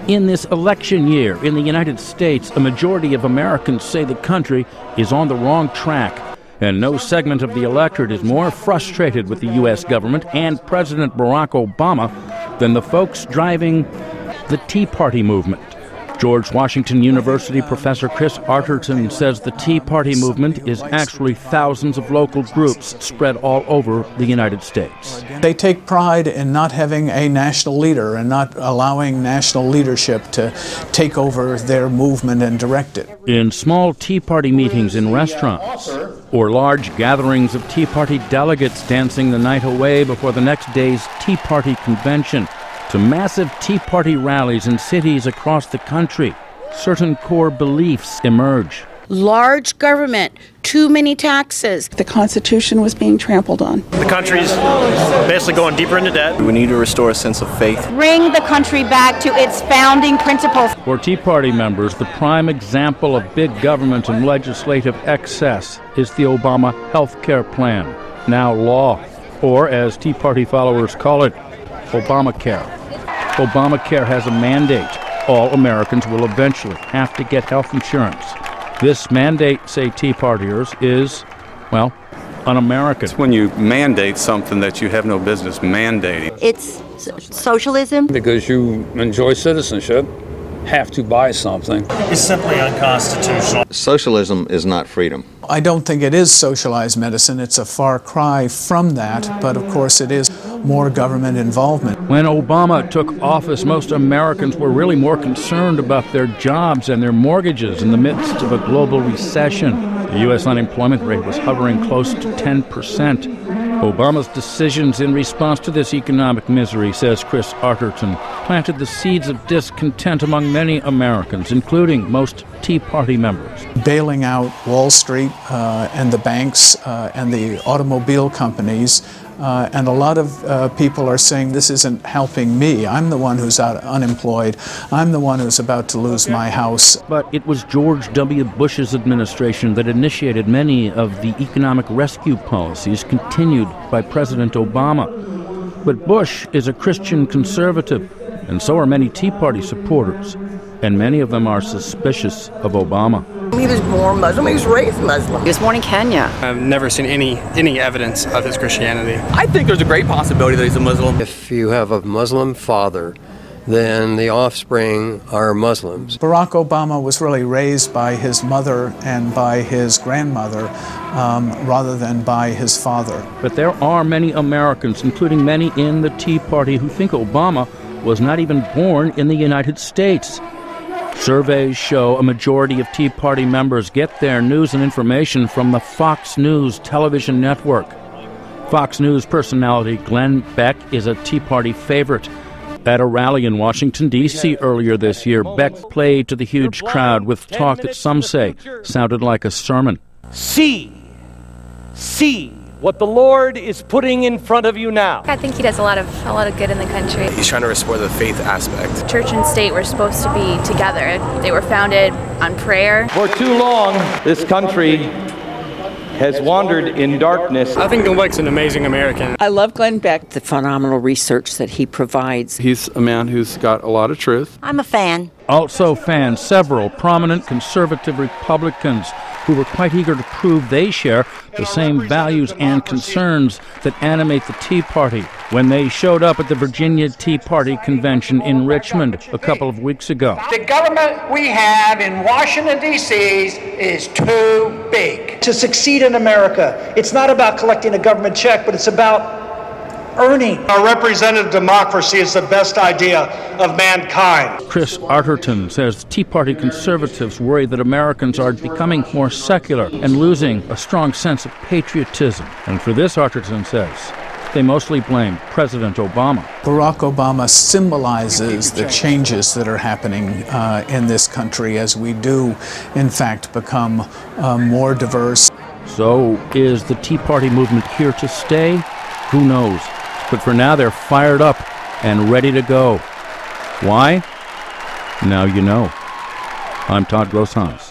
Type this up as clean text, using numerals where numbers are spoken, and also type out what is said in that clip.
In this election year in the United States, a majority of Americans say the country is on the wrong track. And no segment of the electorate is more frustrated with the U.S. government and President Barack Obama than the folks driving the Tea Party movement. George Washington University professor Chris Arterton says the Tea Party movement is actually thousands of local groups spread all over the United States. They take pride in not having a national leader and not allowing national leadership to take over their movement and direct it. In small Tea Party meetings in restaurants, or large gatherings of Tea Party delegates dancing the night away before the next day's Tea Party convention, to massive Tea Party rallies in cities across the country, certain core beliefs emerge. Large government, too many taxes. The Constitution was being trampled on. The country's basically going deeper into debt. We need to restore a sense of faith. Bring the country back to its founding principles. For Tea Party members, the prime example of big government and legislative excess is the Obama health care plan, now law, or as Tea Party followers call it, Obamacare. Obamacare has a mandate. All Americans will eventually have to get health insurance. This mandate, say Tea Partiers, is, well, un-American. It's when you mandate something that you have no business mandating. It's socialism. Because you enjoy citizenship, have to buy something. It's simply unconstitutional. Socialism is not freedom. I don't think it is socialized medicine. It's a far cry from that, but of course it is more government involvement. When Obama took office, most Americans were really more concerned about their jobs and their mortgages in the midst of a global recession. The U.S. unemployment rate was hovering close to 10%. Obama's decisions in response to this economic misery, says Chris Arterton, planted the seeds of discontent among many Americans, including most Tea Party members. Bailing out Wall Street and the banks and the automobile companies, and a lot of people are saying this isn't helping me. I'm the one who's unemployed. I'm the one who's about to lose my house. But it was George W. Bush's administration that initiated many of the economic rescue policies continued by President Obama. But Bush is a Christian conservative, and so are many Tea Party supporters, and many of them are suspicious of Obama. He was born Muslim, he was raised Muslim. He was born in Kenya. I've never seen any evidence of his Christianity. I think there's a great possibility that he's a Muslim. If you have a Muslim father, then the offspring are Muslims. Barack Obama was really raised by his mother and by his grandmother rather than by his father. But there are many Americans, including many in the Tea Party, who think Obama was not even born in the United States. Surveys show a majority of Tea Party members get their news and information from the Fox News television network. Fox News personality Glenn Beck is a Tea Party favorite. At a rally in Washington, D.C. earlier this year, Beck played to the huge crowd with talk that some say sounded like a sermon. See what the Lord is putting in front of you now. I think he does a lot of good in the country. He's trying to restore the faith aspect. Church and state were supposed to be together. They were founded on prayer. For too long, this country has wandered in darkness. I think Glenn Beck's an amazing American. I love Glenn Beck. The phenomenal research that he provides. He's a man who's got a lot of truth. I'm a fan. Also fans, several prominent conservative Republicans who were quite eager to prove they share the same values and concerns that animate the Tea Party when they showed up at the Virginia Tea Party convention in Richmond a couple of weeks ago. The government we have in Washington, D.C. is too big. To succeed in America, it's not about collecting a government check, but it's about earning. Our representative democracy is the best idea of mankind. Chris Arterton says Tea Party conservatives worry that Americans are becoming more secular and losing a strong sense of patriotism. And for this, Arterton says, they mostly blame President Obama. Barack Obama symbolizes the changes that are happening in this country as we do, in fact, become more diverse. So is the Tea Party movement here to stay? Who knows? But for now, they're fired up and ready to go. Why? Now you know. I'm Todd Grosshans.